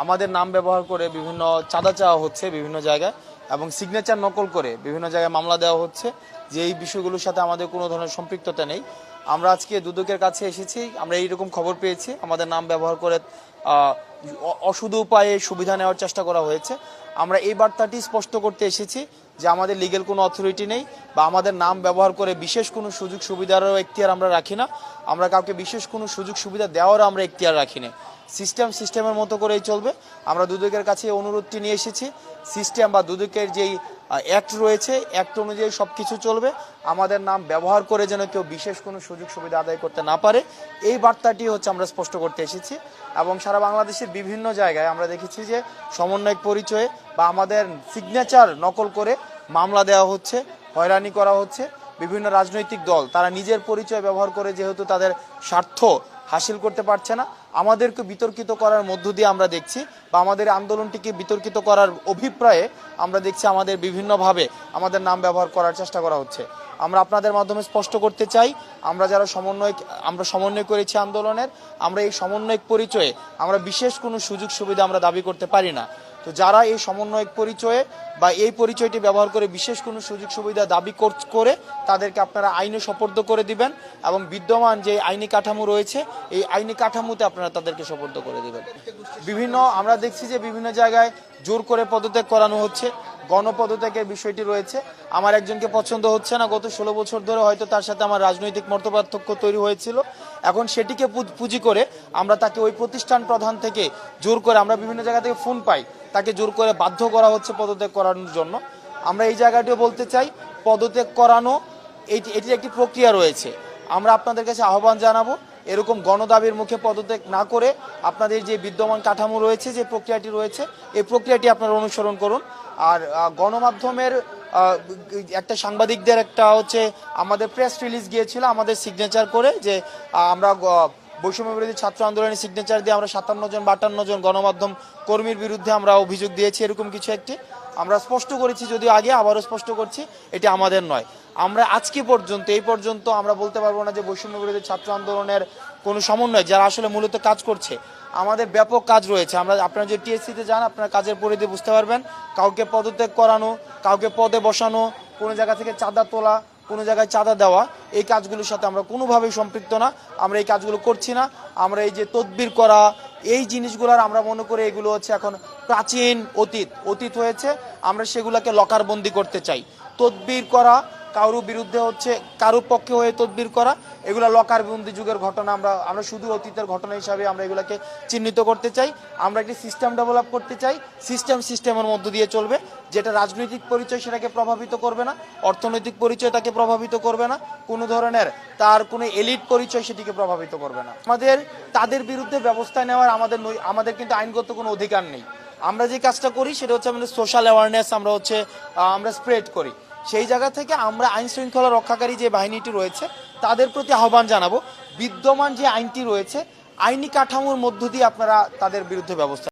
আমাদের নাম ব্যবহার করে বিভিন্ন চাঁদা চাওয়া হচ্ছে বিভিন্ন জায়গায় এবং সিগনেচার নকল করে বিভিন্ন জায়গায় মামলা দেওয়া হচ্ছে, যে এই বিষয়গুলোর সাথে আমাদের কোনো ধরনের সম্পৃক্ততা নেই। আমরা আজকে দুদকের কাছে এসেছি, আমরা এইরকম খবর পেয়েছি আমাদের নাম ব্যবহার করে অসুধ উপায়ে সুবিধা নেওয়ার চেষ্টা করা হয়েছে। আমরা এই বার্তাটি স্পষ্ট করতে এসেছি যে আমাদের লিগ্যাল কোনো অথরিটি নেই বা আমাদের নাম ব্যবহার করে বিশেষ কোনো সুযোগ সুবিধারও এখতিয়ার আমরা রাখি না। আমরা কাউকে বিশেষ কোনো সুযোগ সুবিধা দেওয়ারও আমরা এখতিয়ার রাখি না। সিস্টেমের মতো করেই চলবে। আমরা দুদকের কাছে অনুরোধটি নিয়ে এসেছি, সিস্টেম বা দুদকের যেই অ্যাক্ট রয়েছে অ্যাক্ট অনুযায়ী সব কিছু চলবে। আমাদের নাম ব্যবহার করে যেন কেউ বিশেষ কোনো সুযোগ সুবিধা আদায় করতে না পারে, এই বার্তাটি আমরা স্পষ্ট করতে এসেছি। এবং সারা বাংলাদেশের বিভিন্ন জায়গায় আমরা দেখেছি যে সমন্বয়ক পরিচয়ে বা আমাদের সিগনেচার নকল করে মামলা দেওয়া হচ্ছে, হয়রানি করা হচ্ছে। বিভিন্ন রাজনৈতিক দল তারা নিজের পরিচয় ব্যবহার করে যেহেতু তাদের স্বার্থ হাসিল করতে পারছে না, আমাদেরকে বিতর্কিত করার মধ্য দিয়ে আমরা দেখছি বা আমাদের আন্দোলনটিকে বিতর্কিত করার অভিপ্রায়ে আমরা দেখছি আমাদের বিভিন্নভাবে আমাদের নাম ব্যবহার করার চেষ্টা করা হচ্ছে। আমরা আপনাদের মাধ্যমে স্পষ্ট করতে চাই, আমরা যারা সমন্বয় করেছি আন্দোলনের, আমরা এই সমন্বয়ক পরিচয়ে আমরা বিশেষ কোনো সুযোগ সুবিধা আমরা দাবি করতে পারি না। তো যারা এই সমন্বয়ক পরিচয়ে বা এই পরিচয়টি ব্যবহার করে বিশেষ কোনো সুযোগ সুবিধা দাবি করে তাদেরকে আপনারা আইনে সোপর্দ করে দিবেন এবং বিদ্যমান যে আইনি কাঠামো রয়েছে এই আইনি কাঠামোতে আপনারা তাদেরকে সোপর্দ করে দিবেন। আমরা দেখছি যে বিভিন্ন জায়গায় জোর করে পদত্যাগ করানো হচ্ছে, গণপদত্যাগের বিষয়টি রয়েছে। আমার একজনকে পছন্দ হচ্ছে না, গত 16 বছর ধরে হয়তো তার সাথে আমার রাজনৈতিক মতপার্থক্য তৈরি হয়েছিল, এখন সেটিকে পুঁজি করে আমরা তাকে ওই প্রতিষ্ঠান প্রধান থেকে জোর করে, আমরা বিভিন্ন জায়গা থেকে ফোন পাই, তাকে জোর করে বাধ্য করা হচ্ছে পদত্যাগ করানোর জন্য। আমরা এই জায়গাটিও বলতে চাই, পদত্যাগ করানো এটির একটি প্রক্রিয়া রয়েছে। আমরা আপনাদের কাছে আহ্বান জানাবো, এরকম গণদাবির মুখে পদত্যাগ না করে আপনাদের যে বিদ্যমান কাঠামো রয়েছে, যে প্রক্রিয়াটি রয়েছে, এই প্রক্রিয়াটি আপনারা অনুসরণ করুন। আর গণমাধ্যমের একটা সাংবাদিকদের আমাদের প্রেস রিলিজ গিয়েছিল আমাদের সিগনেচার করে, যে আমরা বৈষম্য বিরোধী ছাত্র আন্দোলনের সিগনেচার দিয়ে আমরা 57 জন বা 58 জন গণমাধ্যম কর্মীর বিরুদ্ধে আমরা অভিযোগ দিয়েছি, এরকম কিছু একটি আমরা স্পষ্ট করেছি, যদিও আগে আবারও স্পষ্ট করছি এটি আমাদের নয়। আমরা আজকে এই পর্যন্ত আমরা বলতে পারবো না যে বৈষম্য বিরোধী ছাত্র আন্দোলনের কোনো সমন্বয় যারা আসলে মূলত কাজ করছে। আমাদের ব্যাপক কাজ রয়েছে। আপনারা যে টিএসসিতে যান আপনারা কাজের পরিধি বুঝতে পারবেন। কাউকে পদত্যাগ করানো, কাউকে পদে বসানো, কোনো জায়গা থেকে চাঁদা তোলা, কোনো জায়গায় চাঁদা দেওয়া, এই কাজগুলোর সাথে আমরা কোনোভাবেই সম্পৃক্ত না। আমরা এই কাজগুলো করছি না। আমরা এই যে তদবির করা, এই জিনিসগুলোর আমরা মনে করি এগুলো এখন প্রাচীন অতীত হয়েছে। আমরা সেগুলোকে লকারবন্দি করতে চাই। তদবির করা, কারোর বিরুদ্ধে কারোর পক্ষে হয়ে তদবির করা, এগুলো লকারবন্দি যুগের ঘটনা। আমরা শুধু অতীতের ঘটনা হিসাবে আমরা এগুলোকে চিহ্নিত করতে চাই। আমরা একটি সিস্টেম ডেভেলপ করতে চাই, সিস্টেমের মধ্য দিয়ে চলবে, যেটা রাজনৈতিক পরিচয় সেটাকে প্রভাবিত করবে না, অর্থনৈতিক পরিচয় তাকে প্রভাবিত করবে না, কোনো ধরনের তার কোনো এলিট পরিচয় সেটিকে প্রভাবিত করবে না। আমাদের তাদের বিরুদ্ধে ব্যবস্থা নেওয়ার আমাদের কিন্তু আইনগত কোনো অধিকার নেই। আমরা যে কাজটা করি সেটা আমাদের সোশ্যাল অ্যাওয়ারনেস আমরা স্প্রেড করি। সেই জায়গা থেকে আমরা আইন শৃঙ্খলা রক্ষাকারী যে বাহিনীটি রয়েছে তাদের প্রতি আহ্বান জানাবো, বিদ্যমান যে আইনটি রয়েছে আইনি কাঠামোর মধ্য দিয়ে আপনারা তাদের বিরুদ্ধে ব্যবস্থা